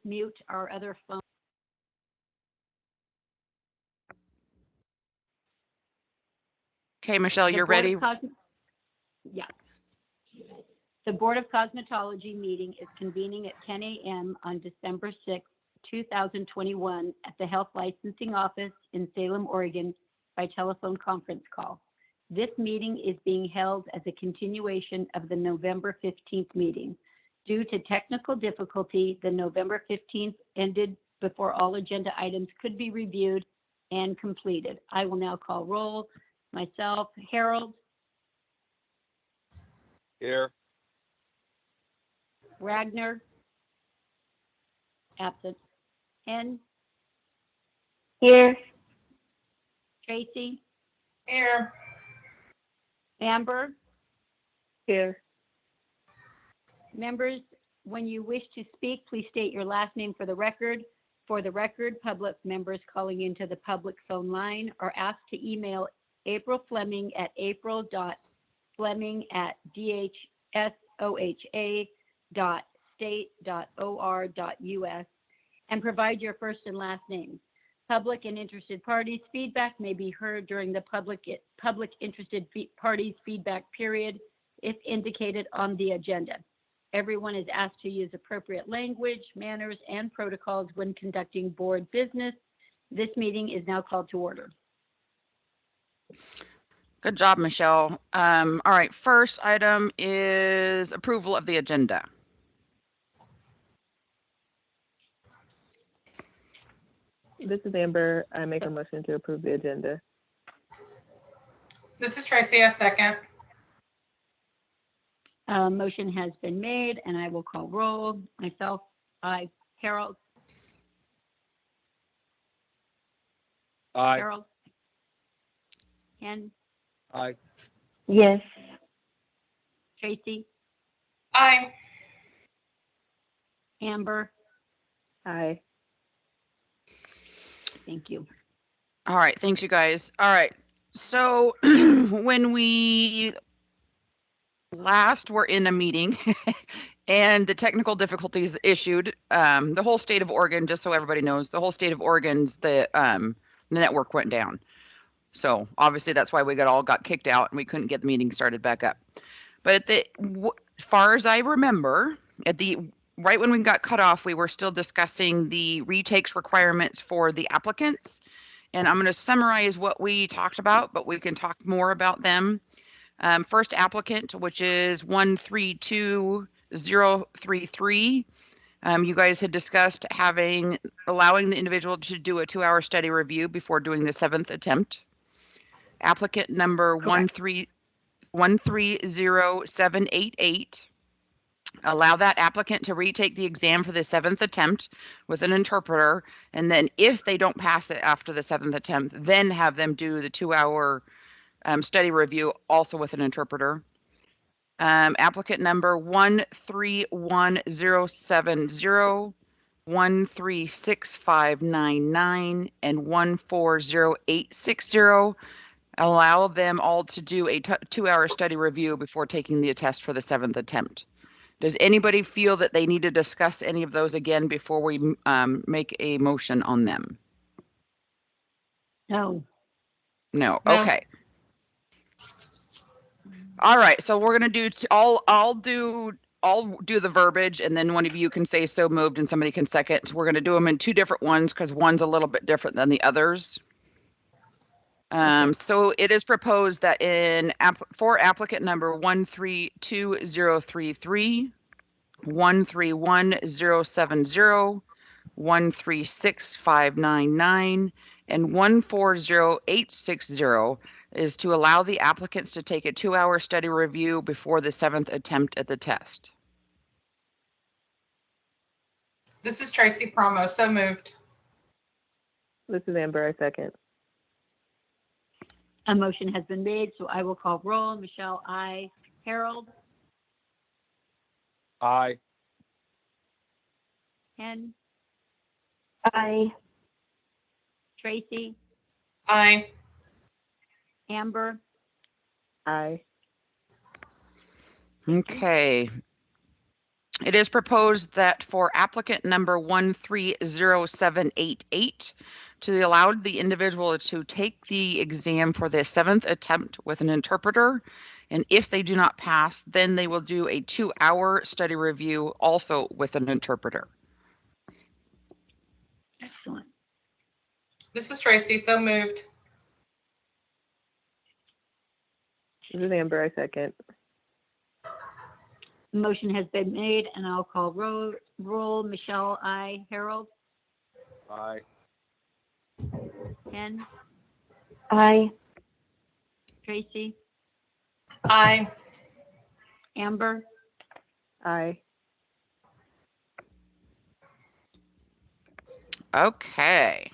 mute our other phone. Okay, Michelle, you're ready? Yeah. The Board of Cosmetology meeting is convening at 10 a.m. on December 6, 2021 at the Health Licensing Office in Salem, Oregon by telephone conference call. This meeting is being held as a continuation of the November 15th meeting. Due to technical difficulty, the November 15th ended before all agenda items could be reviewed and completed. I will now call roll. Myself, Harold. Here. Wagner. Absent. Hen. Here. Tracy. Here. Amber. Here. Members, when you wish to speak, please state your last name for the record. For the record, public members calling into the public phone line are asked to email April Fleming at april.fleming@dhsoha.state.or.us and provide your first and last names. Public and interested parties' feedback may be heard during the public interested parties' feedback period if indicated on the agenda. Everyone is asked to use appropriate language, manners, and protocols when conducting board business. This meeting is now called to order. Good job, Michelle. All right, first item is approval of the agenda. This is Amber. I make a motion to approve the agenda. This is Tracy, a second. Motion has been made and I will call roll. Myself, aye. Harold. Aye. Harold. Hen. Aye. Yes. Tracy. Aye. Amber. Aye. Thank you. All right, thanks you guys. All right, so when we last were in a meeting and the technical difficulties issued, the whole state of Oregon, just so everybody knows, the whole state of Oregon's the network went down. So obviously that's why we all got kicked out and we couldn't get the meeting started back up. But as far as I remember, right when we got cut off, we were still discussing the retakes requirements for the applicants. And I'm going to summarize what we talked about, but we can talk more about them. First applicant, which is 132033. You guys had discussed allowing the individual to do a 2-hour study review before doing the 7th attempt. Applicant number 130788. Allow that applicant to retake the exam for the 7th attempt with an interpreter, and then if they don't pass it after the 7th attempt, then have them do the 2-hour study review also with an interpreter. Applicant number 131070, 136599, and 140860. Allow them all to do a 2-hour study review before taking the test for the 7th attempt. Does anybody feel that they need to discuss any of those again before we make a motion on them? No. No. No. Okay. All right. So we're gonna do. I'll do the verbiage, and then one of you can say so moved, and somebody can second. So we're gonna do them in 2 different ones because one's a little bit different than the others. So it is proposed that for applicant number 132033, 131070, 136599, and 140860 is to allow the applicants to take a 2-hour study review before the 7th attempt at the test. This is Tracy Promo, so moved. This is Amber. I second. A motion has been made, so I will call roll. Michelle, aye. Harold. Aye. Hen. Aye. Tracy. Aye. Amber. Aye. Okay. It is proposed that for applicant number 130788, to allow the individual to take the exam for the 7th attempt with an interpreter. And if they do not pass, then they will do a 2-hour study review also with an interpreter. Excellent. This is Tracy, so moved. This is Amber, I second. Motion has been made, and I'll call roll. Michelle, aye. Harold? Aye. Ken? Aye. Tracy? Aye. Amber? Aye. Okay.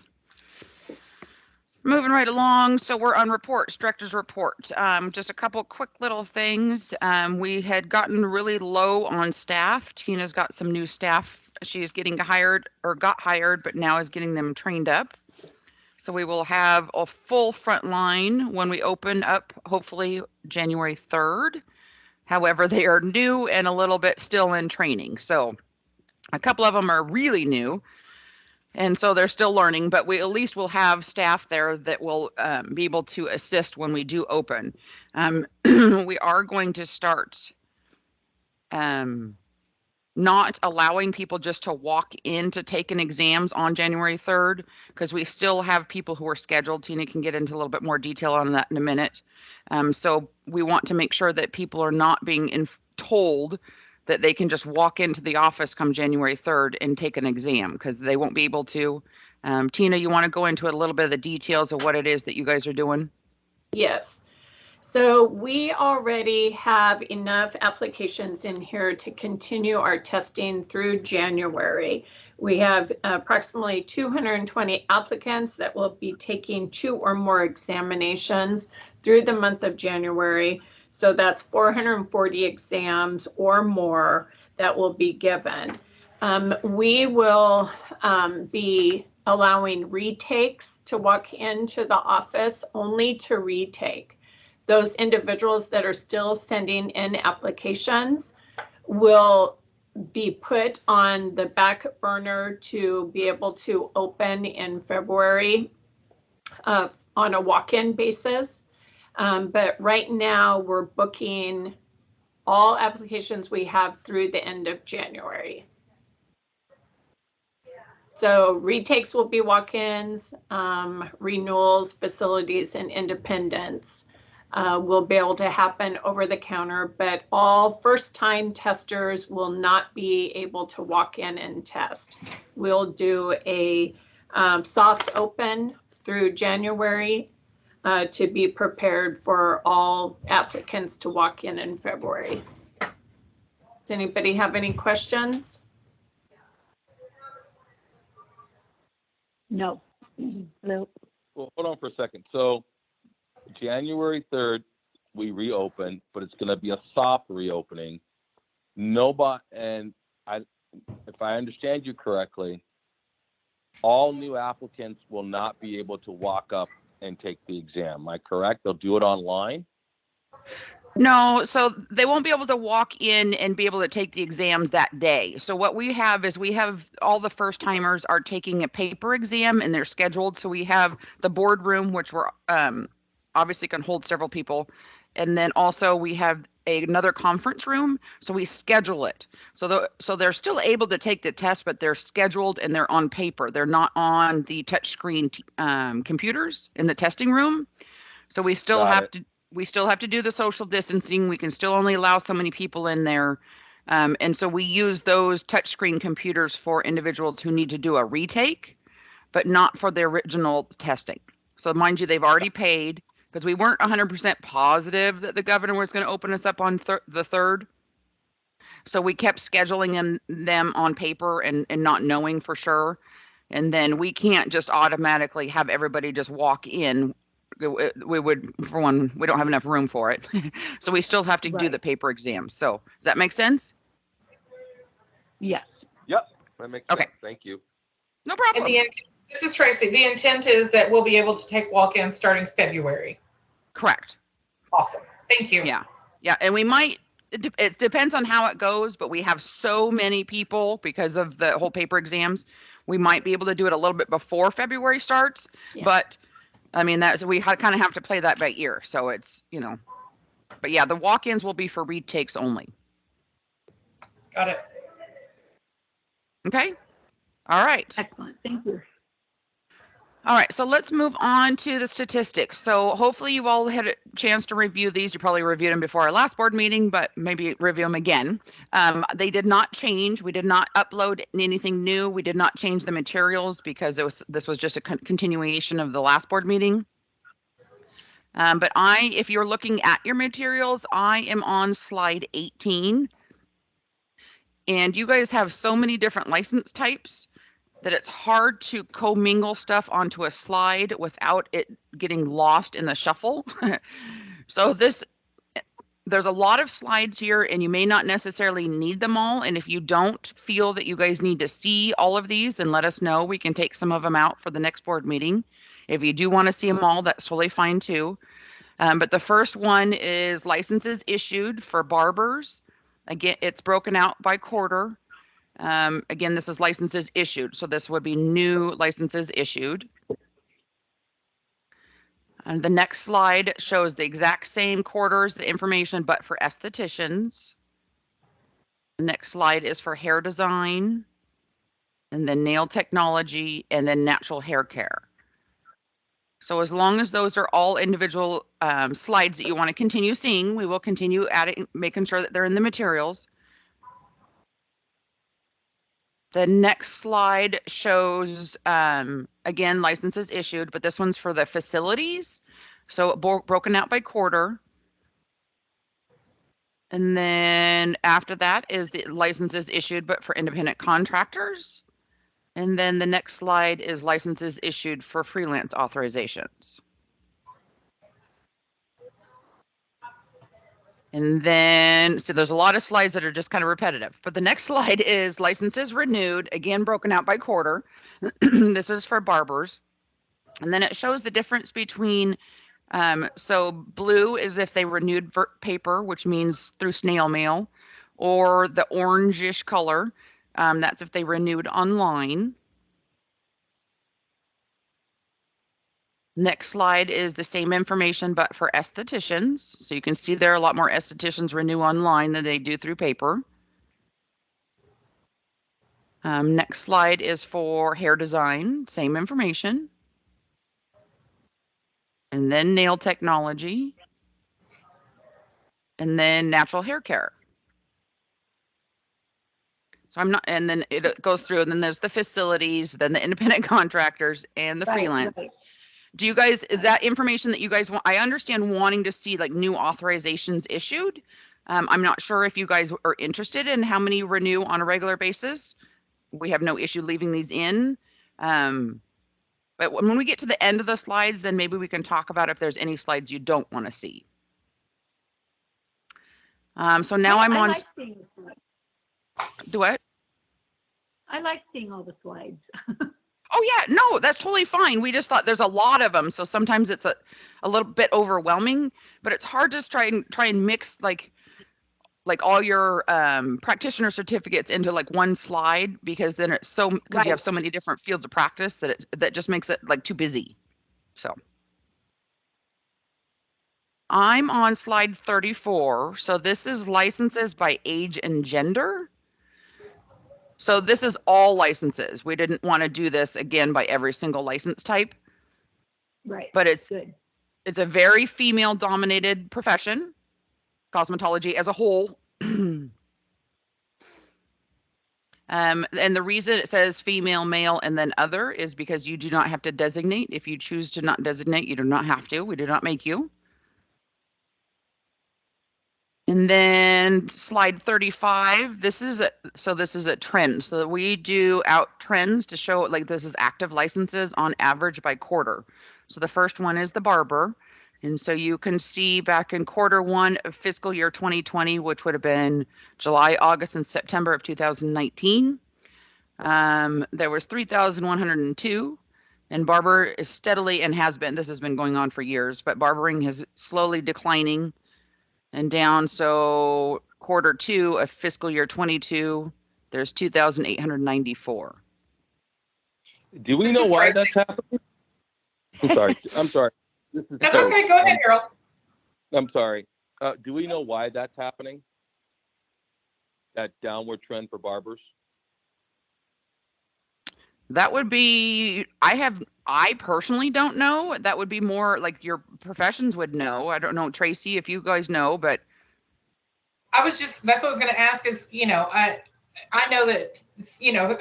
Moving right along, so we're on reports, director's report. Just a couple quick little things. We had gotten really low on staff. Tina's got some new staff. She's getting hired or got hired, but now is getting them trained up. So we will have a full front line when we open up, hopefully January 3rd. However, they are new and a little bit still in training. So a couple of them are really new. And so they're still learning, but we at least will have staff there that will be able to assist when we do open. We are going to start not allowing people just to walk in to take an exams on January 3rd, because we still have people who are scheduled. Tina can get into a little bit more detail on that in a minute. So we want to make sure that people are not being told that they can just walk into the office come January 3rd and take an exam, because they won't be able to. Tina, you want to go into a little bit of the details of what it is that you guys are doing? Yes. So we already have enough applications in here to continue our testing through January. We have approximately 220 applicants that will be taking 2 or more examinations through the month of January. So that's 440 exams or more that will be given. We will be allowing retakes to walk into the office, only to retake. Those individuals that are still sending in applications will be put on the back burner to be able to open in February on a walk-in basis. But right now we're booking all applications we have through the end of January. So retakes will be walk-ins, renewals, facilities, and independents will be able to happen over the counter, but all first-time testers will not be able to walk in and test. We'll do a soft open through January to be prepared for all applicants to walk in February. Does anybody have any questions? No. Nope. Well, hold on for a second. So January 3rd, we reopen, but it's going to be a soft reopening. Nobody, and if I understand you correctly, all new applicants will not be able to walk up and take the exam. Am I correct? They'll do it online? No, so they won't be able to walk in and be able to take the exams that day. So what we have is we have all the first timers are taking a paper exam and they're scheduled. So we have the boardroom, which we're obviously can hold several people. And then also we have another conference room. So we schedule it. So they're still able to take the test, but they're scheduled and they're on paper. They're not on the touchscreen computers in the testing room. So we still have to do the social distancing. We can still only allow so many people in there. And so we use those touchscreen computers for individuals who need to do a retake, but not for the original testing. So mind you, they've already paid, because we weren't 100% positive that the governor was going to open us up on the 3rd. So we kept scheduling them on paper and not knowing for sure. And then we can't just automatically have everybody just walk in. We would, for one, we don't have enough room for it. So we still have to do the paper exam. So does that make sense? Yes. Yep, that makes sense. Thank you. No problem. And this is Tracy. The intent is that we'll be able to take walk-ins starting February. Correct. Awesome. Thank you. Yeah. Yeah. And we might, it depends on how it goes, but we have so many people because of the whole paper exams. We might be able to do it a little bit before February starts, Yeah. but I mean, we kind of have to play that by ear. So it's, but yeah, the walk-ins will be for retakes only. Got it. Okay. All right. Excellent, thank you. All right, so let's move on to the statistics. So hopefully you all had a chance to review these. You probably reviewed them before our last board meeting, but maybe review them again. They did not change. We did not upload anything new. We did not change the materials because this was just a continuation of the last board meeting. But if you're looking at your materials, I am on slide 18. And you guys have so many different license types that it's hard to commingle stuff onto a slide without it getting lost in the shuffle. So there's a lot of slides here and you may not necessarily need them all. And if you don't feel that you guys need to see all of these, then let us know. We can take some of them out for the next board meeting. If you do want to see them all, that's totally fine too. But the first one is licenses issued for barbers. Again, it's broken out by quarter. Again, this is licenses issued, so this would be new licenses issued. And the next slide shows the exact same quarters, the information, but for estheticians. The next slide is for hair design, and then nail technology, and then natural hair care. So as long as those are all individual slides that you want to continue seeing, we will continue adding, making sure that they're in the materials. The next slide shows, again, licenses issued, but this one's for the facilities. So broken out by quarter. And then after that is the licenses issued, but for independent contractors. And then the next slide is licenses issued for freelance authorizations. And then, so there's a lot of slides that are just kind of repetitive, but the next slide is licenses renewed, again, broken out by quarter. This is for barbers. And then it shows the difference between, so blue is if they renewed paper, which means through snail mail, or the orangish color, that's if they renewed online. Next slide is the same information, but for estheticians. So you can see there are a lot more estheticians renew online than they do through paper. Next slide is for hair design, same information. And then nail technology. And then natural hair care. So I'm not, and then it goes through, and then there's the facilities, then the independent contractors, and the freelance. Right. Do you guys, is that information that you guys want? I understand wanting to see like new authorizations issued. I'm not sure if you guys are interested in how many renew on a regular basis. We have no issue leaving these in. But when we get to the end of the slides, then maybe we can talk about if there's any slides you don't want to see. So now I'm on. Like seeing the slides. Do what? I like seeing all the slides. Oh yeah, no, that's totally fine. We just thought there's a lot of them, so sometimes it's a little bit overwhelming. But it's hard to try and mix like all your practitioner certificates into like one slide, because then it's so, because right. You have so many different fields of practice that that just makes it like too busy. So I'm on slide 34. So this is licenses by age and gender. So this is all licenses. We didn't want to do this again by every single license type. Right. But it's good. It's a very female dominated profession, cosmetology as a whole. And the reason it says female, male, and then other is because you do not have to designate. If you choose to not designate, you do not have to. We do not make you. And then slide 35, this is a trend. So we do out trends to show like this is active licenses on average by quarter. So the first one is the barber. And so you can see back in Q1 of fiscal year 2020, which would have been July, August, and September of 2019. There was 3,102, and barber is steadily and has been, this has been going on for years, but barbering is slowly declining and down. So quarter two of fiscal year 22, there's 2,894. Do we This know is why Tracy. that's happening? I'm sorry. This is That's Coach. okay. Go ahead, Harold. I'm sorry. Do we know why that's happening? That downward trend for barbers? That would be, I personally don't know. That would be more like your professions would know. I don't know, Tracy, if you guys know, but That's what I was going to ask is, I know that,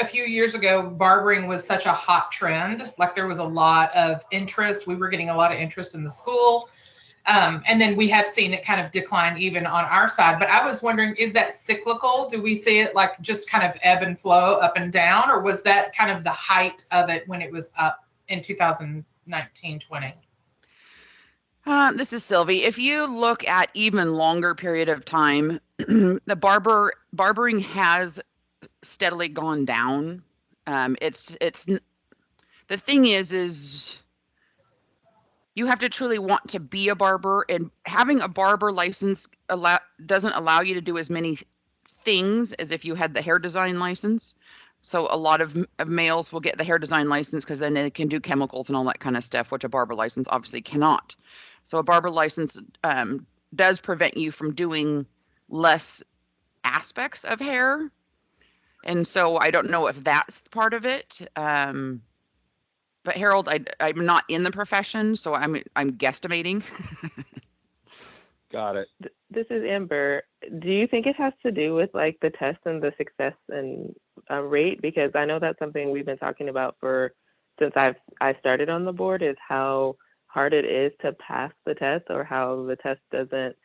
a few years ago, barbering was such a hot trend. Like there was a lot of interest. We were getting a lot of interest in the school. And then we have seen it kind of decline even on our side. But I was wondering, is that cyclical? Do we see it like just kind of ebb and flow up and down? Or was that kind of the height of it when it was up in 2019-20? This is Sylvie. If you look at even longer period of time, the barbering has steadily gone down. It's the thing is you have to truly want to be a barber, and having a barber license doesn't allow you to do as many things as if you had the hair design license. So a lot of males will get the hair design license because then they can do chemicals and all that kind of stuff, which a barber license obviously cannot. So a barber license does prevent you from doing less aspects of hair. And so I don't know if that's part of it. But Harold, I'm not in the profession, so I'm guesstimating. Got it. This is Amber. Do you think it has to do with like the test and the success and rate? Because I know that's something we've been talking about since I started on the board, is how hard it is to pass the test, or how the test doesn't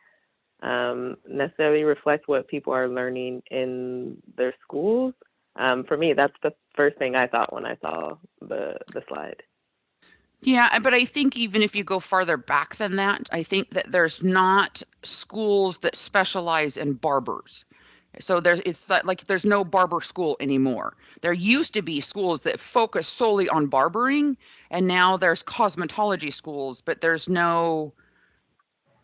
necessarily reflect what people are learning in their schools. For me, that's the first thing I thought when I saw the slide. Yeah, but I think even if you go farther back than that, I think that there's not schools that specialize in barbers. So there's no barber school anymore. There used to be schools that focus solely on barbering, and now there's cosmetology schools, but there's no,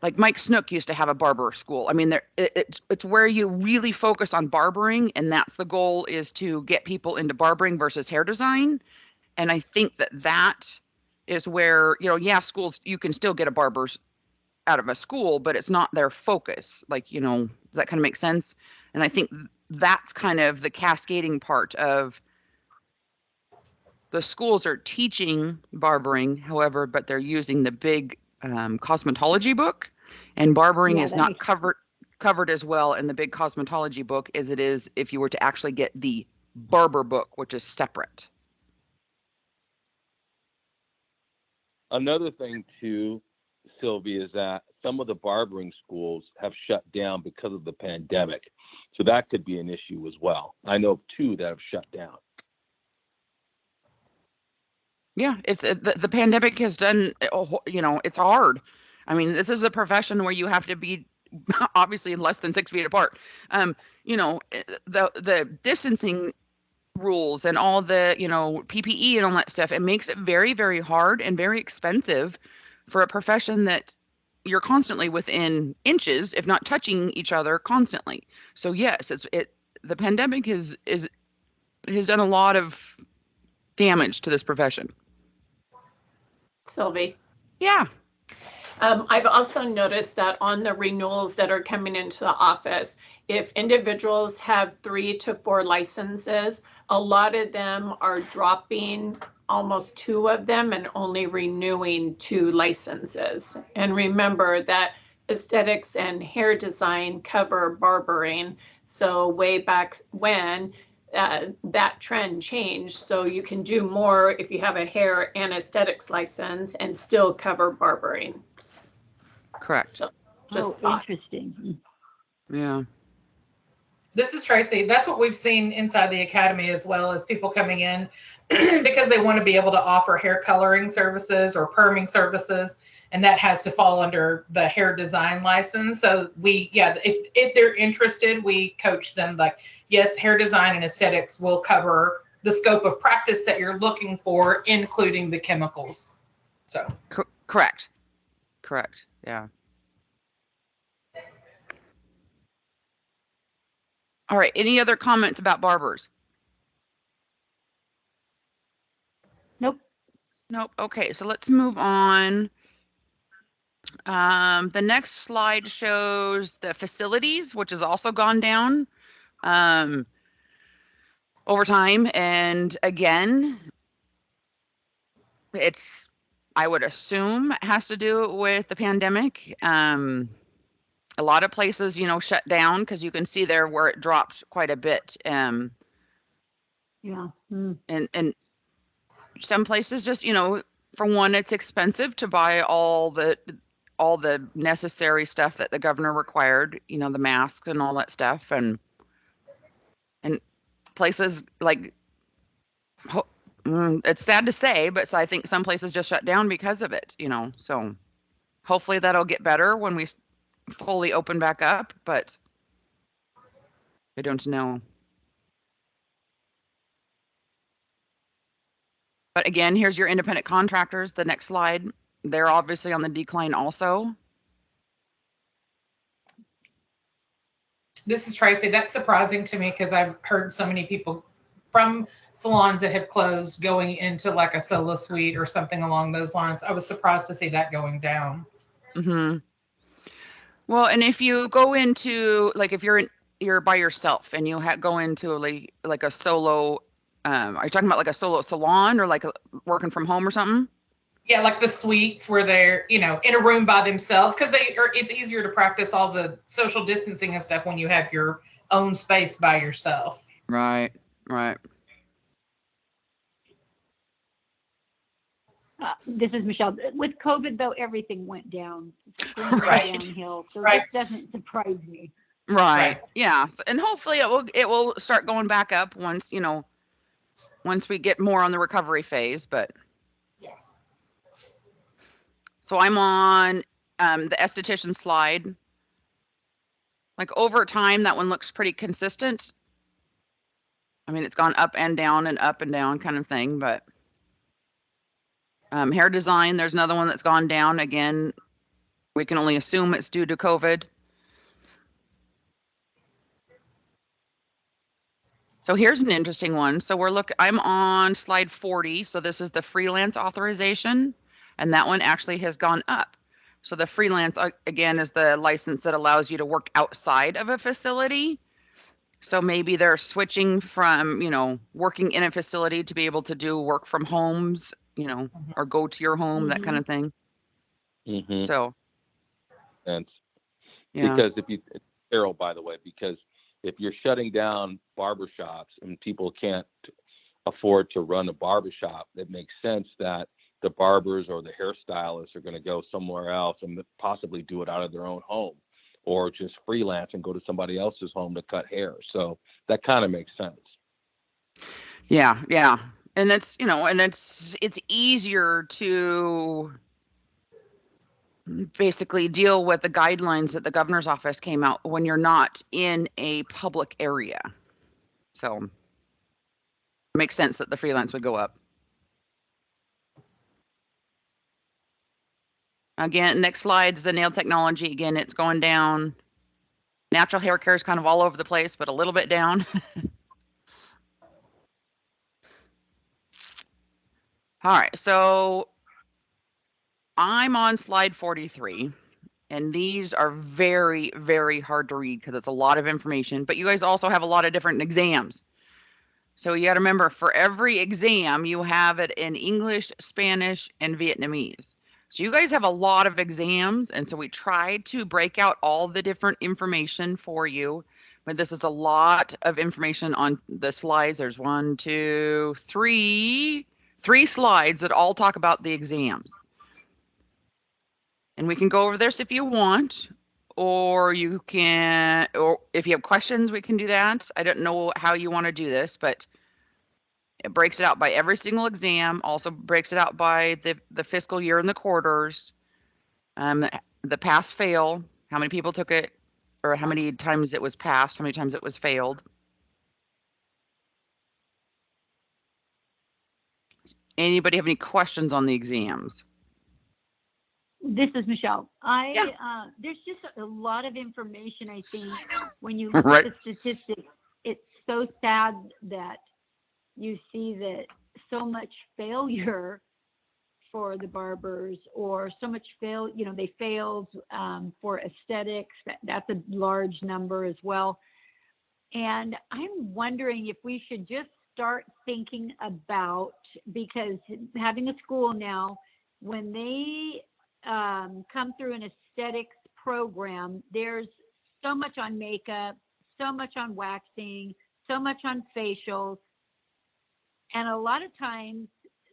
like Mike Snook used to have a barber school. I mean, it's where you really focus on barbering, and that's the goal, is to get people into barbering versus hair design. And I think that is where, schools, you can still get a barber's out of a school, but it's not their focus. Like, does that kind of make sense? And I think that's kind of the cascading part of the schools are teaching barbering, however, but they're using the big cosmetology book, and barbering Yeah, is that not makes covered as well in the big cosmetology book as it is if you were to actually get the barber book, which is separate. Another thing too, Sylvie, is that some of the barbering schools have shut down because of the pandemic. So that could be an issue as well. I know of 2 that have shut down. Yeah, it's the pandemic has done, it's hard. I mean, this is a profession where you have to be obviously less than 6 feet apart. The distancing rules and all the, PPE and all that stuff, it makes it very, very hard and very expensive for a profession that you're constantly within inches, if not touching each other constantly. So yes, the pandemic has done a lot of damage to this profession. Sylvie. Yeah. I've also noticed that on the renewals that are coming into the office, if individuals have 3 to 4 licenses, a lot of them are dropping almost 2 of them and only renewing 2 licenses. And remember that aesthetics and hair design cover barbering. So way back when, that trend changed. So you can do more if you have a hair and aesthetics license and still cover barbering. Correct. So just thought. interesting. Yeah. This is Tracy. That's what we've seen inside the academy, as well as people coming in because they want to be able to offer hair coloring services or perming services. And that has to fall under the hair design license. So if they're interested, we coach them like, yes, hair design and aesthetics will cover the scope of practice that you're looking for, including the chemicals. So Correct. Yeah. All right, any other comments about barbers? Nope. Nope. Okay, so let's move on. The next slide shows the facilities, which has also gone down over time. And again, it's, I would assume, it has to do with the pandemic. A lot of places, you know, shut down because you can see there where it dropped quite a bit. Yeah. And some places just, you know, for one, it's expensive to buy all the necessary stuff that the governor required, you know, the masks and all that stuff. And places like, it's sad to say, but I think some places just shut down because of it, you know, so hopefully that'll get better when we fully open back up, but I don't know. But again, here's your independent contractors, the next slide. They're obviously on the decline also. This is Tracy. That's surprising to me because I've heard so many people from salons that have closed going into like a solo suite or something along those lines. I was surprised to see that going down. Mm-hmm. Well, and if you go into, like, if you're by yourself and you go into like a solo, are you talking about like a solo salon or like working from home or something? Yeah, like the suites where they're, you know, in a room by themselves because it's easier to practice all the social distancing and stuff when you have your own space by yourself. Right, right. This is Michelle. With COVID, though, everything went down. Spring Right. went downhill, so Right. this doesn't surprise me. Right. Yeah. And hopefully it will start going back up once, you know, once we get more on the recovery phase, but Yeah. So I'm on the esthetician slide. Like over time, that one looks pretty consistent. I mean, it's gone up and down kind of thing, but hair design, there's another one that's gone down. Again, we can only assume it's due to COVID. So here's an interesting one. So I'm on slide 40. So this is the freelance authorization, and that one actually has gone up. So the freelance, again, is the license that allows you to work outside of a facility. So maybe they're switching from, you know, working in a facility to be able to do work from homes, you know, or go to your home, that kind of thing. Mm-hmm. So, And yeah. because Carol, by the way, because if you're shutting down barbershops and people can't afford to run a barbershop, it makes sense that the barbers or the hairstylists are going to go somewhere else and possibly do it out of their own home, or just freelance and go to somebody else's home to cut hair. So that kind of makes sense. Yeah, yeah. And it's, you know, and it's easier to basically deal with the guidelines that the governor's office came out when you're not in a public area. So it makes sense that the freelance would go up. Again, next slide's the nail technology. Again, it's going down. Natural hair care is kind of all over the place, but a little bit down. All right, so I'm on slide 43, and these are very, very hard to read because it's a lot of information, but you guys also have a lot of different exams. So you got to remember, for every exam, you have it in English, Spanish, and Vietnamese. So you guys have a lot of exams, and so we tried to break out all the different information for you, but this is a lot of information on the slides. There's 1, 2, 3 slides that all talk about the exams. And we can go over this if you want, or you can, or if you have questions, we can do that. I don't know how you want to do this, but it breaks it out by every single exam, also breaks it out by the fiscal year and the quarters, the pass fail, how many people took it, or how many times it was passed, how many times it was failed. Anybody have any questions on the exams? This is Michelle. There's just a lot of information, I think, when you look Right. at the statistics it's so sad that you see that so much failure for the barbers, or so much they failed for aesthetics. That's a large number as well. And I'm wondering if we should just start thinking about, because having a school now, when they come through an aesthetics program, there's so much on makeup, so much on waxing, so much on facials. And a lot of times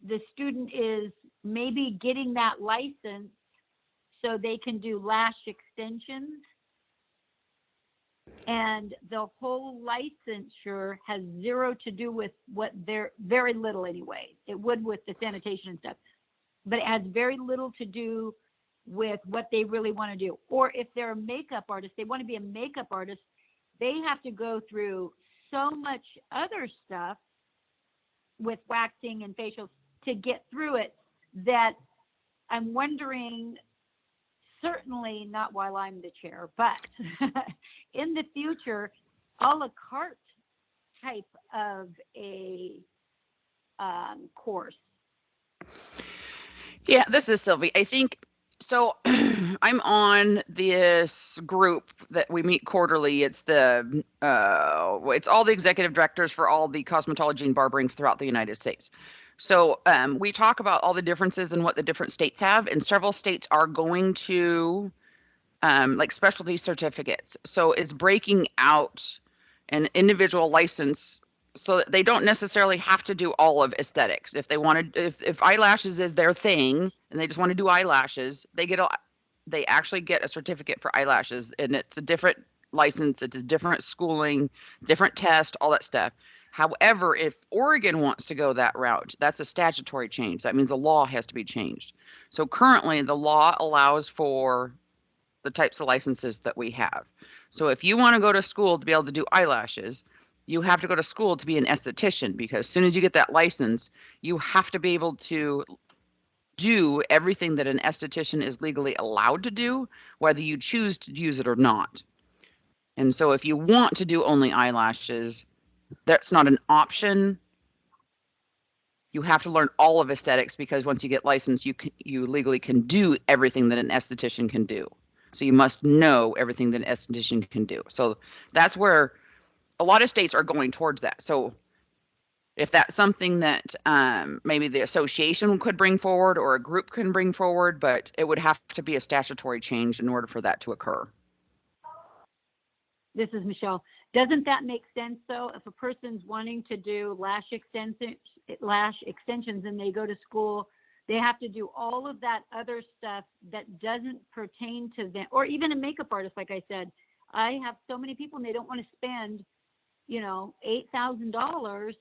the student is maybe getting that license so they can do lash extensions. And the whole licensure has zero to do with what they're, very little anyway. It would with the sanitation and stuff, but it has very little to do with what they really want to do. Or if they're a makeup artist, they want to be a makeup artist, they have to go through so much other stuff with waxing and facials to get through it, that I'm wondering, certainly not while I'm the chair, but in the future, a la carte type of a course. Yeah, this is Sylvie. I think so. I'm on this group that we meet quarterly. It's the it's all the executive directors for all the cosmetology and barbering throughout the United States. So we talk about all the differences in what the different states have, and several states are going to like specialty certificates. So it's breaking out an individual license so that they don't necessarily have to do all of aesthetics. If they wanted, if eyelashes is their thing and they just want to do eyelashes, they actually get a certificate for eyelashes, and it's a different license, it's a different schooling, different test, all that stuff. However, if Oregon wants to go that route, that's a statutory change. That means the law has to be changed. So currently the law allows for the types of licenses that we have. So if you want to go to school to be able to do eyelashes, you have to go to school to be an esthetician, because as soon as you get that license, you have to be able to do everything that an esthetician is legally allowed to do, whether you choose to use it or not. And so if you want to do only eyelashes, that's not an option. You have to learn all of aesthetics, because once you get licensed, you legally can do everything that an esthetician can do. So you must know everything that an esthetician can do. So that's where a lot of states are going towards that. So if that's something that maybe the association could bring forward or a group can bring forward, but it would have to be a statutory change in order for that to occur. This is Michelle. Doesn't that make sense though? If a person's wanting to do lash extensions and they go to school, they have to do all of that other stuff that doesn't pertain to them, or even a makeup artist. Like I said, I have so many people and they don't want to spend, $8,000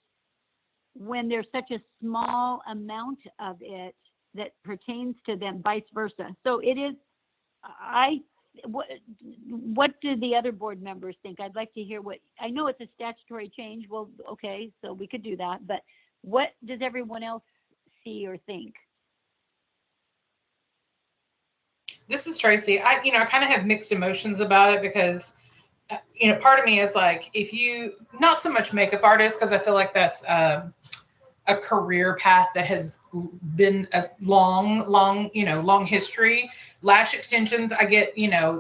when there's such a small amount of it that pertains to them, vice versa. So it is, what do the other board members think? I'd like to hear I know it's a statutory change. Well, okay, so we could do that, but what does everyone else see or think? This is Tracy. I kind of have mixed emotions about it, because part of me is like, if you, not so much makeup artists, because I feel like that's a career path that has been a long history. Lash extensions, I get,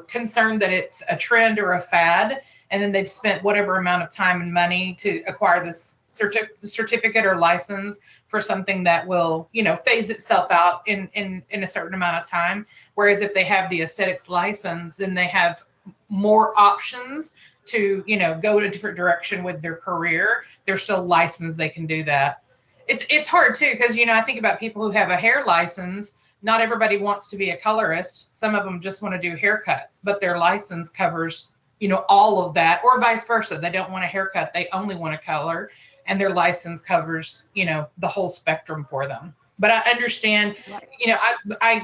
concerned that it's a trend or a fad, and then they've spent whatever amount of time and money to acquire this certificate or license for something that will, phase itself out in a certain amount of time. Whereas if they have the aesthetics license, then they have more options to, go in a different direction with their career. They're still licensed, they can do that. It's hard too, because, I think about people who have a hair license. Not everybody wants to be a colorist. Some of them just want to do haircuts, but their license covers, all of that, or vice versa. They don't want a haircut, they only want a color, and their license covers, the whole spectrum for them. But I understand,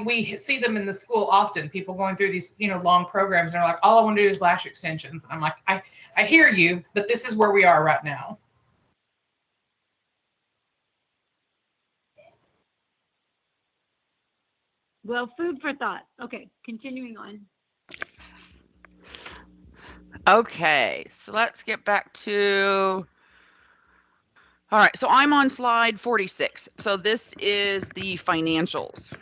we see them in the school often, people going through these, long programs, and they're like, all I want to do is lash extensions. And I'm like, I hear you, but this is where we are right now. Well, food for thought. Okay, continuing on. Okay, so let's get back to, all right, so I'm on slide 46. So this is the financials.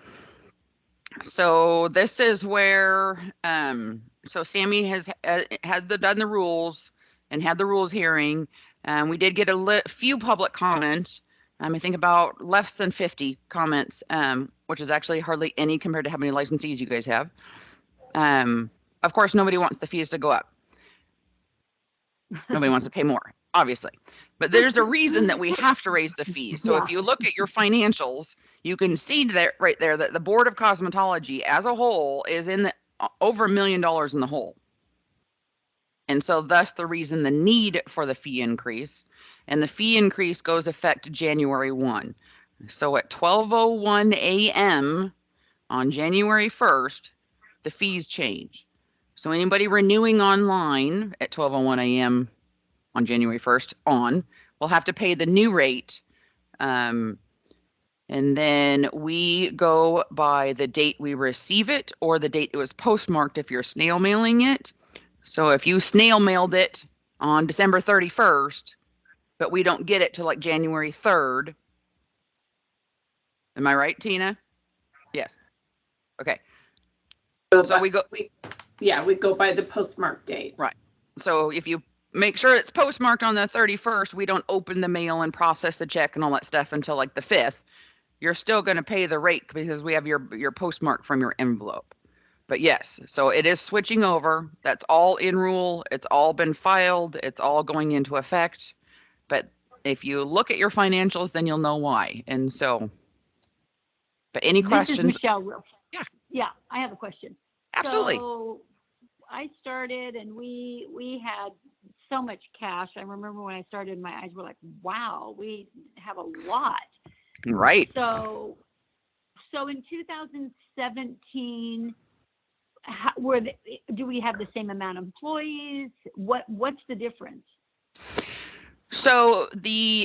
So this is where, so Sammy has done the rules and had the rules hearing. We did get a few public comments. I think about less than 50 comments, which is actually hardly any compared to how many licensees you guys have. Of course, nobody wants the fees to go up. Nobody wants to pay more, obviously. But there's a reason that we have to raise the fees. So if you look at your financials, you can see that right there that the Board of Cosmetology as a whole is in the over $1 million in the hole. And so thus the reason the need for the fee increase. And the fee increase goes effect January 1. So at 12:01 a.m. on January 1st, the fees change. So anybody renewing online at 12:01 a.m. on January 1st will have to pay the new rate. And then we go by the date we receive it or the date it was postmarked if you're snail mailing it. So if you snail mailed it on December 31st, but we don't get it till like January 3rd. Am I right, Tina? Yes. Okay. So we go. We go by the postmark date. Right. So if you make sure it's postmarked on the 31st, we don't open the mail and process the check and all that stuff until like the 5th. You're still going to pay the rate because we have your postmark from your envelope. But yes, so it is switching over. That's all in rule. It's all been filed. It's all going into effect. But if you look at your financials, then you'll know why. And so, but any questions? This is Michelle Wilson. Yeah. Yeah, I have a question. Absolutely. So I started and we had so much cash. I remember when I started, my eyes were like, wow, we have a lot. Right. So in 2017, do we have the same amount of employees? What's the difference? So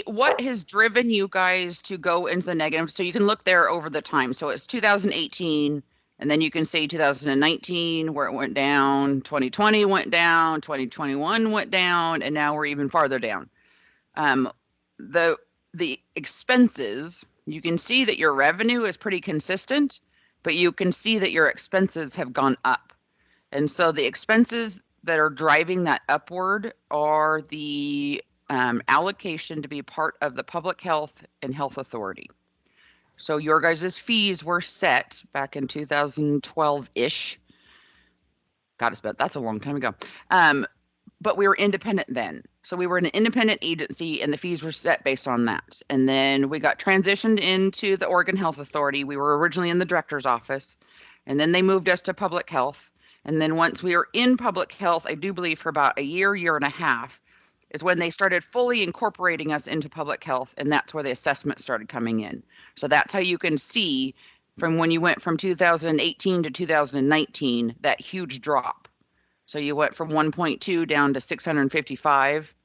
what has driven you guys to go into the negative? So you can look there over the time. So it's 2018, and then you can say 2019 where it went down, 2020 went down, 2021 went down, and now we're even farther down. The expenses, you can see that your revenue is pretty consistent, but you can see that your expenses have gone up. And so the expenses that are driving that upward are the allocation to be part of the Public Health and Health Authority. So your guys' fees were set back in 2012-ish. God, that's a long time ago. But we were independent then. So we were an independent agency and the fees were set based on that. And then we got transitioned into the Oregon Health Authority. We were originally in the director's office, and then they moved us to public health. And then once we were in public health, I do believe for about a year and a half, is when they started fully incorporating us into public health, and that's where the assessment started coming in. So that's how you can see from when you went from 2018 to 2019, that huge drop. So you went from 1.2 down to 655.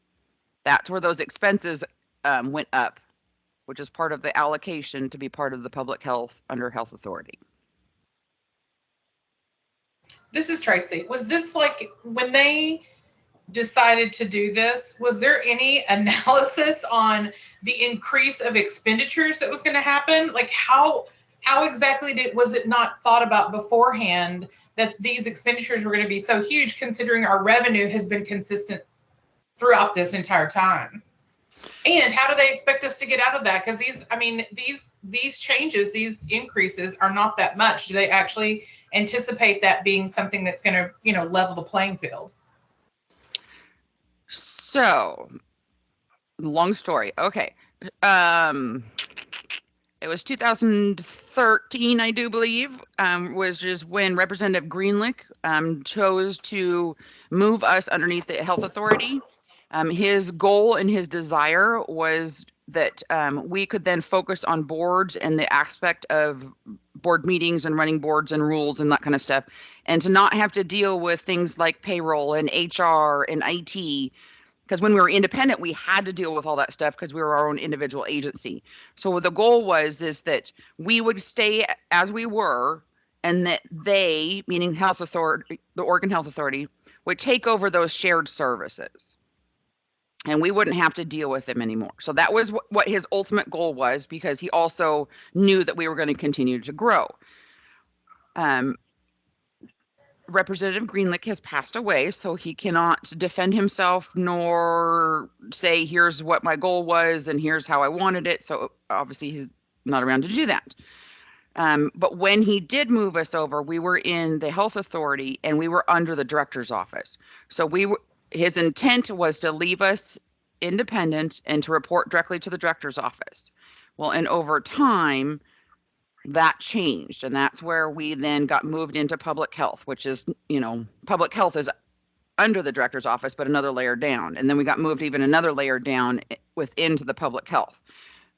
That's where those expenses went up, which is part of the allocation to be part of the public health under health authority. This is Tracy. Was this like when they decided to do this, was there any analysis on the increase of expenditures that was going to happen? Like how exactly was it not thought about beforehand that these expenditures were going to be so huge considering our revenue has been consistent throughout this entire time? And how do they expect us to get out of that? Because these changes, these increases are not that much. Do they actually anticipate that being something that's going to, level the playing field? So, long story. Okay. It was 2013, I do believe, was just when Representative Greenlick chose to move us underneath the health authority. His goal and his desire was that we could then focus on boards and the aspect of board meetings and running boards and rules and that kind of stuff, and to not have to deal with things like payroll and HR and IT. Because when we were independent, we had to deal with all that stuff because we were our own individual agency. So the goal is that we would stay as we were, and that they, meaning health authority, the Oregon Health Authority, would take over those shared services. And we wouldn't have to deal with them anymore. So that was what his ultimate goal was, because he also knew that we were going to continue to grow. Representative Greenlick has passed away, so he cannot defend himself nor say, here's what my goal was and here's how I wanted it. So obviously he's not around to do that. But when he did move us over, we were in the health authority and we were under the director's office. So his intent was to leave us independent and to report directly to the director's office. Well, and over time, that changed, and that's where we then got moved into public health, which is, public health is under the director's office, but another layer down. And then we got moved even another layer down within to the public health.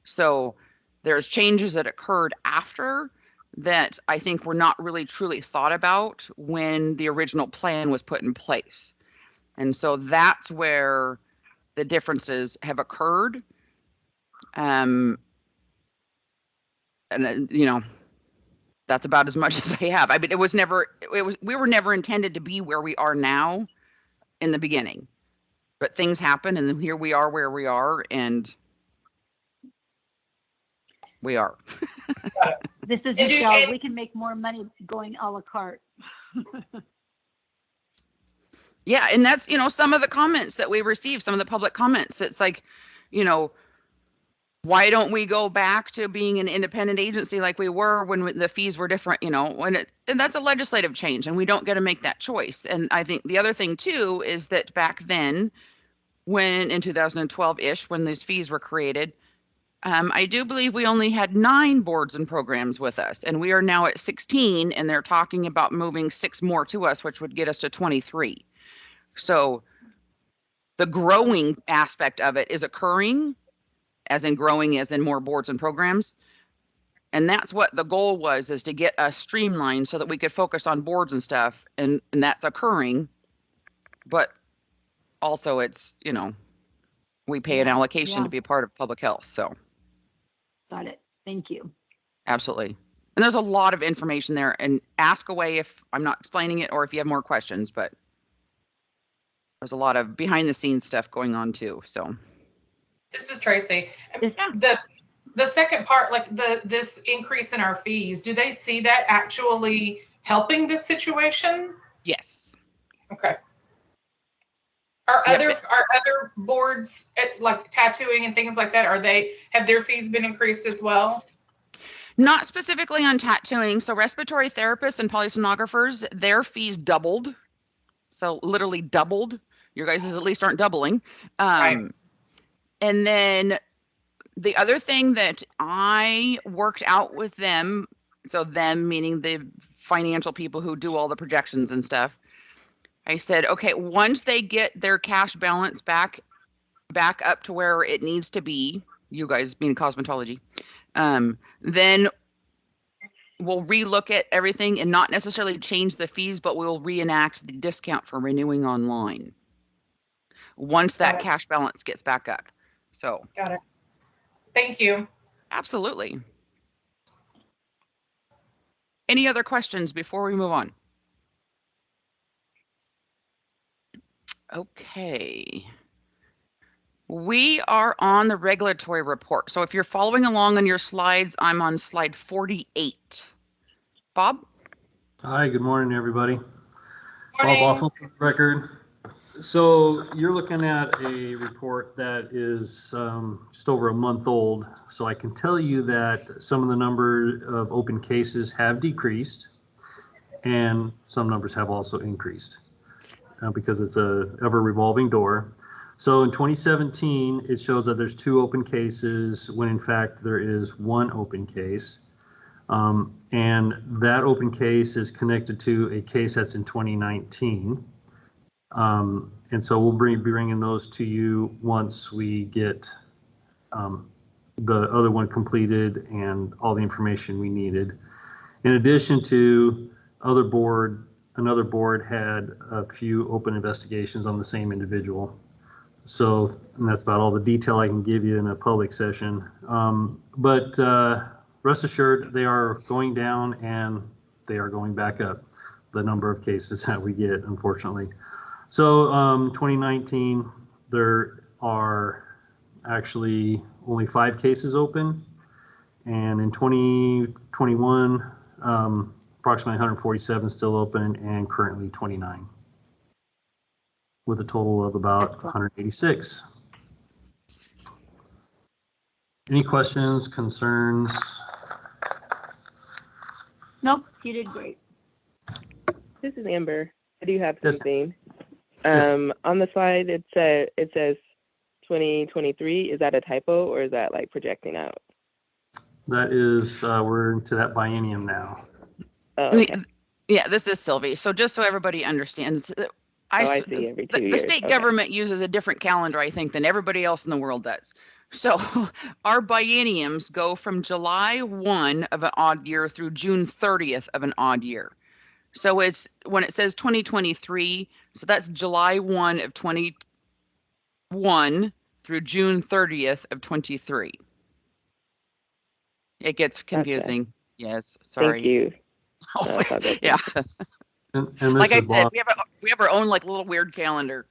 So there's changes that occurred after that I think were not really truly thought about when the original plan was put in place. And so that's where the differences have occurred. And then, that's about as much as I have. I mean, we were never intended to be where we are now in the beginning, but things happen and then here we are where we are, and we are. This is Michelle. We can make more money going a la carte. Yeah, and that's, some of the comments that we received, some of the public comments. It's like, why don't we go back to being an independent agency like we were when the fees were different, and that's a legislative change and we don't get to make that choice. And I think the other thing too is that back then, when in 2012-ish, when these fees were created, I do believe we only had 9 boards and programs with us, and we are now at 16, and they're talking about moving 6 more to us, which would get us to 23. So the growing aspect of it is occurring, as in growing, as in more boards and programs. And that's what the goal was, is to get us streamlined so that we could focus on boards and stuff. And that's occurring. But also it's, we pay an allocation to be a part of public health. So. Got it. Thank you. Absolutely. And there's a lot of information there, and ask away if I'm not explaining it or if you have more questions, but there's a lot of behind the scenes stuff going on too. So. This is Tracy. Yeah. The second part, like this increase in our fees, do they see that actually helping this situation? Yes. Okay. Are other boards, like tattooing and things like that, have their fees been increased as well? Not specifically on tattooing. So respiratory therapists and polyssonographers, their fees doubled. So literally doubled. Your guys' at least aren't doubling. Right. And then the other thing that I worked out with them, so them meaning the financial people who do all the projections and stuff, I said, okay, once they get their cash balance back up to where it needs to be, you guys being cosmetology, then we'll relook at everything and not necessarily change the fees, but we'll reenact the discount for renewing online once that cash balance gets back up. So. Got it. Thank you. Absolutely. Any other questions before we move on? Okay. We are on the regulatory report. So if you're following along on your slides, I'm on slide 48. Bob? Hi, good morning, everybody. Morning. Bob Waffle for the record. So you're looking at a report that is just over a month old. So I can tell you that some of the number of open cases have decreased and some numbers have also increased because it's a ever revolving door. So in 2017, it shows that there's 2 open cases when in fact there is 1 open case. And that open case is connected to a case that's in 2019. And so we'll be bringing those to you once we get the other one completed and all the information we needed. In addition to another board had a few open investigations on the same individual. So and that's about all the detail I can give you in a public session. But rest assured, they are going down and they are going back up, the number of cases that we get, unfortunately. So 2019, there are actually only 5 cases open. And in 2021, approximately 147 still open and currently 29, with a total of about 186. Any questions, concerns? Nope, you did great. This is Amber. I do have Yes. something. Yes. On the slide, it says 2023. Is that a typo or is that like projecting out? That is, we're into that biennium now. Oh, okay. Yeah, this is Sylvie. So just so everybody understands, I see, every 2 the years. state Okay. government uses a different calendar, I think, than everybody else in the world does. So our bienniums go from July 1 of an odd year through June 30th of an odd year. So it's when it says 2023, so that's July 1 of 21 through June 30th of 23. It gets confusing. Gotcha. Yes, sorry. Thank you. Oh, No, it's all good. yeah. And this Like I is said, we have our own like little weird calendar.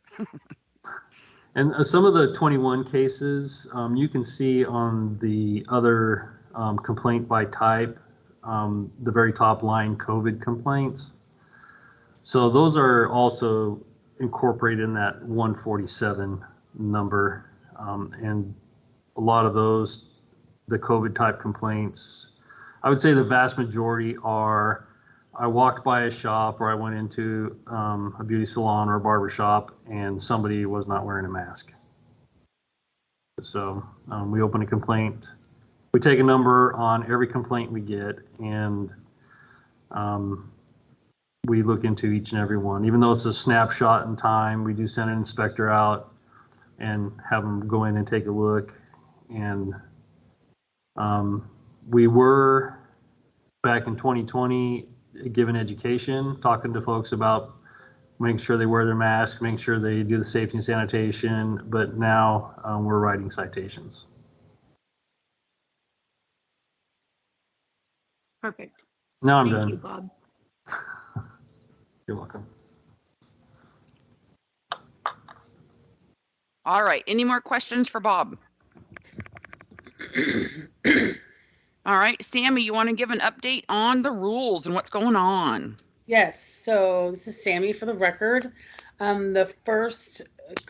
And some of the 21 cases, you can see on the other complaint by type, the very top line, COVID complaints. So those are also incorporated in that 147 number. And a lot of those, the COVID type complaints, I would say the vast majority are, I walked by a shop or I went into a beauty salon or a barber shop and somebody was not wearing a mask. So we open a complaint. We take a number on every complaint we get, and we look into each and every one. Even though it's a snapshot in time, we do send an inspector out and have them go in and take a look. And we were, back in 2020, given education, talking to folks about making sure they wear their mask, making sure they do the safety and sanitation, but now we're writing citations. Perfect. Now I'm Thank done. you, Bob. You're welcome. All right. Any more questions for Bob? All right, Sammy, you want to give an update on the rules and what's going on? Yes, so this is Sammy for the record. The first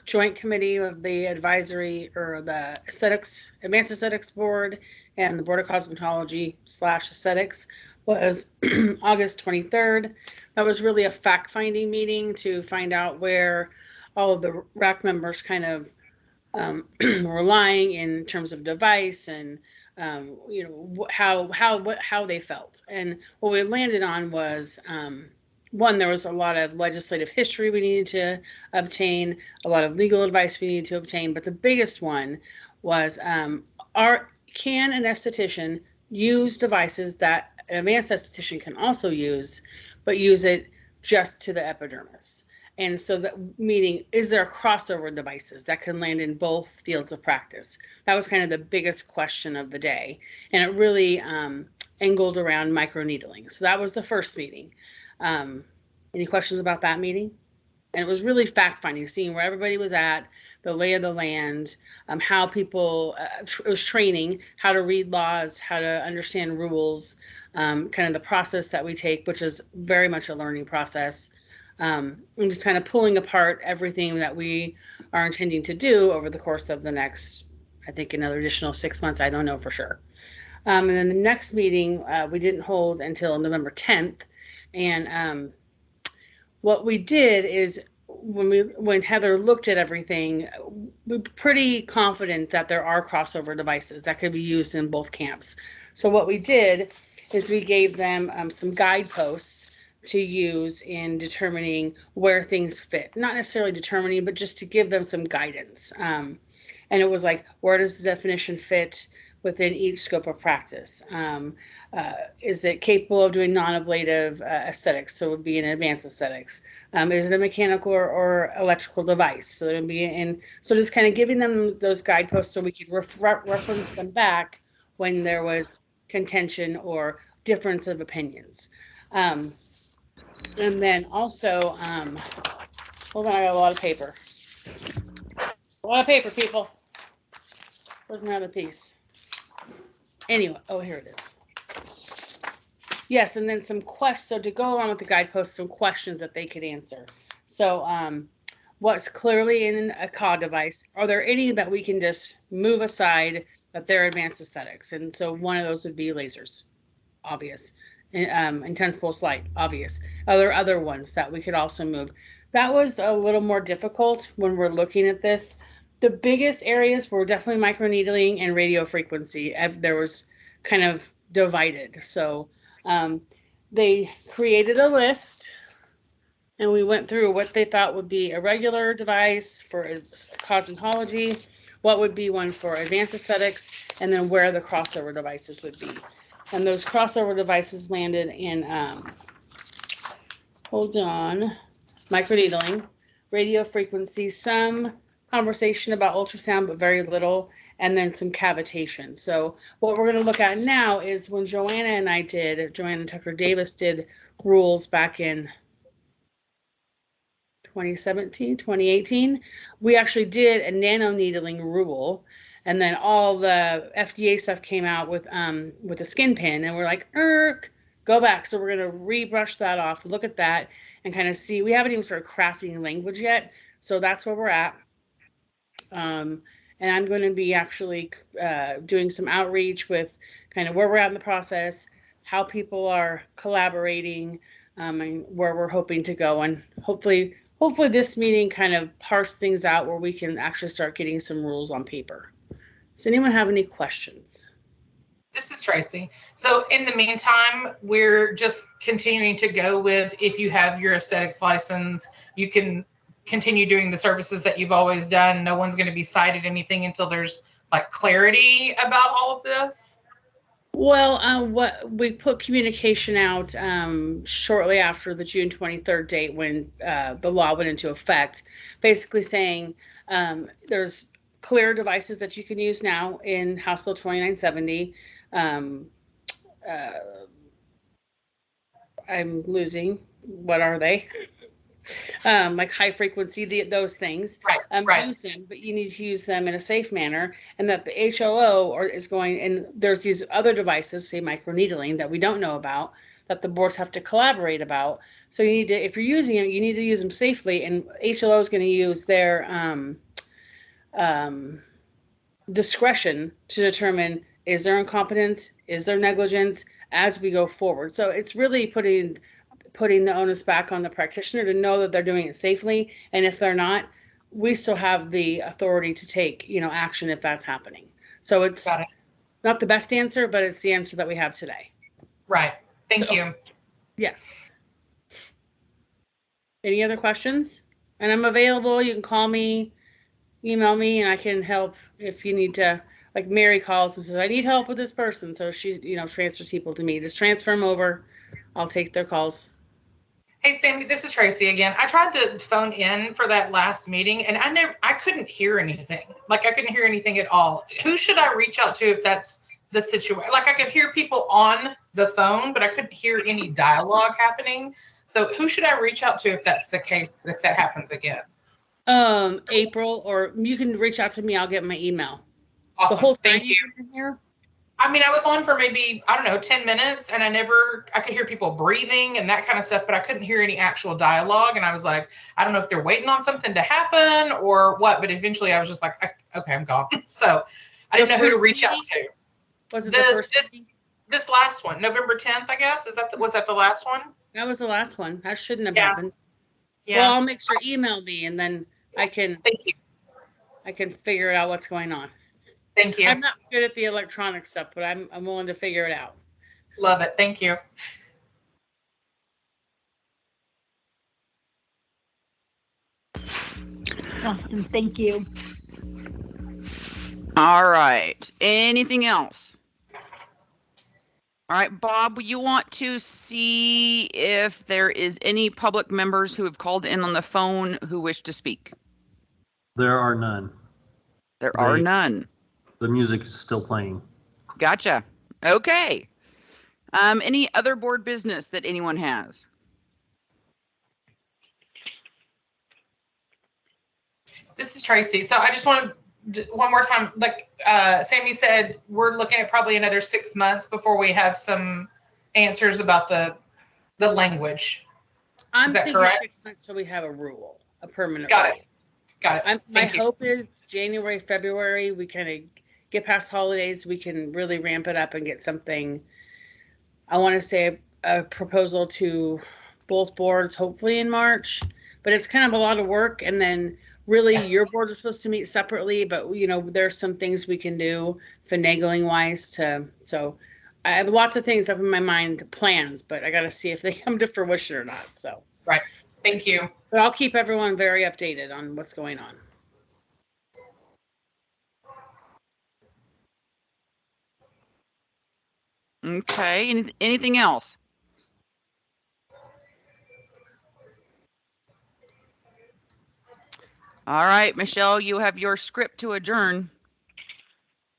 joint committee of the advisory or the aesthetics, advanced aesthetics board and the Board of Cosmetology / aesthetics was August 23rd. That was really a fact-finding meeting to find out where all of the RAC members kind of were lying in terms of device and how they felt. And what we landed on was one, there was a lot of legislative history we needed to obtain, a lot of legal advice we needed to obtain, but the biggest one was can an esthetician use devices that an advanced esthetician can also use, but use it just to the epidermis? And so that meaning, is there crossover devices that can land in both fields of practice? That was kind of the biggest question of the day. And it really angled around microneedling. So that was the first meeting. Any questions about that meeting? And it was really fact-finding, seeing where everybody was at, the lay of the land, how people, it was training, how to read laws, how to understand rules, kind of the process that we take, which is very much a learning process. And just kind of pulling apart everything that we are intending to do over the course of the next, I think, another additional 6 months. I don't know for sure. And then the next meeting we didn't hold until November 10th. And what we did is when Heather looked at everything, we're pretty confident that there are crossover devices that could be used in both camps. So what we did is we gave them some guideposts to use in determining where things fit. Not necessarily determining, but just to give them some guidance. And it was like, where does the definition fit within each scope of practice? Is it capable of doing non-ablative aesthetics? So it would be in advanced aesthetics. Is it a mechanical or electrical device? So it would be in, so just kind of giving them those guideposts so we could reference them back when there was contention or difference of opinions. And then also, Hold on, I got a lot of paper. A lot of paper, people. Where's my other piece? Anyway, oh, here it is. Yes, and then some questions. So to go along with the guidepost, some questions that they could answer. So what's clearly in a COD device? Are there any that we can just move aside that they're advanced aesthetics? And so one of those would be lasers, obvious. Intense pulse light, obvious. Are there other ones that we could also move? That was a little more difficult when we're looking at this. The biggest areas were definitely microneedling and radio frequency. There was kind of divided. So they created a list and we went through what they thought would be a regular device for cosmetology, what would be one for advanced aesthetics, and then where the crossover devices would be. And those crossover devices landed in, hold on, microneedling, radio frequency, some conversation about ultrasound, but very little, and then some cavitation. So what we're going to look at now is when Joanna Tucker Davis did rules back in 2017, 2018, we actually did a nano needling rule. And then all the FDA stuff came out with the skin pin, and we're like, go back. So we're going to rebrush that off, look at that, and kind of see. We haven't even started crafting language yet, so that's where we're at. And I'm going to be actually doing some outreach with kind of where we're at in the process, how people are collaborating, and where we're hoping to go. And hopefully this meeting kind of parse things out where we can actually start getting some rules on paper. Does anyone have any questions? This is Tracy. So in the meantime, we're just continuing to go with, if you have your aesthetics license, you can continue doing the services that you've always done. No one's going to be cited anything until there's like clarity about all of this. Well, what we put communication out shortly after the June 23rd date when the law went into effect, basically saying there's clear devices that you can use now in House Bill 2970. I'm losing. What are they? Like high frequency, those things. Right. Use them, but you need to use them in a safe manner. And that the HLO is going, and there's these other devices, say microneedling, that we don't know about, that the boards have to collaborate about. So you need to, if you're using them, you need to use them safely. And HLO is going to use their discretion to determine, is there incompetence, is there negligence as we go forward. So it's really putting the onus back on the practitioner to know that they're doing it safely. And if they're not, we still have the authority to take, action if that's happening. So it's not the best answer, but it's the answer that we have today. Right. Thank you. Yeah. Any other questions? And I'm available. You can call me, email me, and I can help if you need to. Like Mary calls and says, I need help with this person. So she's, transfers people to me. Just transfer them over. I'll take their calls. Hey, Sammy, this is Tracy again. I tried to phone in for that last meeting and I couldn't hear anything. Like I couldn't hear anything at all. Who should I reach out to if that's the situation? Like I could hear people on the phone, but I couldn't hear any dialogue happening. So who should I reach out to if that's the case, if that happens again? April, or you can reach out to me. I'll get my email. Awesome. The whole time Thank you. Here? I mean, I was on for maybe, 10 minutes and I could hear people breathing and that kind of stuff, but I couldn't hear any actual dialogue. And I was like, I don't know if they're waiting on something to happen or what, but eventually I was just like, okay, I'm gone. So I didn't know who to reach out to. Was it the first this last one, November 10th, I guess? Was that the last one? That was the last one. That shouldn't have happened. Yeah. Well, I'll make sure email me and then I can Thank you. I can figure out what's going on. Thank you. I'm not good at the electronic stuff, but I'm willing to figure it out. Love it. Thank you. Awesome. Thank you. All right. Anything else? All right, Bob, you want to see if there is any public members who have called in on the phone who wish to speak? There are none. There are none. The music is still playing. Gotcha. Okay. Any other board business that anyone has? This is Tracy. So I just want to, one more time, like Sammy said, we're looking at probably another 6 months before we have some answers about the language. I'm Is that thinking correct? 6 months so we have a rule, a permanent Got rule. it. Got it. My Thank you. hope is January, February, we kind of get past holidays, we can really ramp it up and get something, I want to say a proposal to both boards, hopefully in March, but it's kind of a lot of work. And then really your board is supposed to meet separately, but you know, there's some things we can do finagling wise so I have lots of things up in my mind, plans, but I got to see if they come to fruition or not. So, Right. Thank you. but I'll keep everyone very updated on what's going on. Okay, anything else? All right, Michelle, you have your script to adjourn.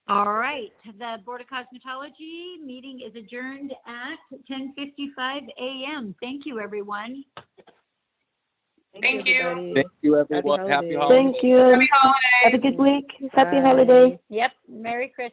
All right, the Board of Cosmetology meeting is adjourned at 10:55 a.m. Thank you, everyone. Thank you. everybody. Thank you, everyone. Happy holidays. holidays. Thank you. Happy Have a holidays. good week. Happy Bye. holidays. Yep, Merry Christmas.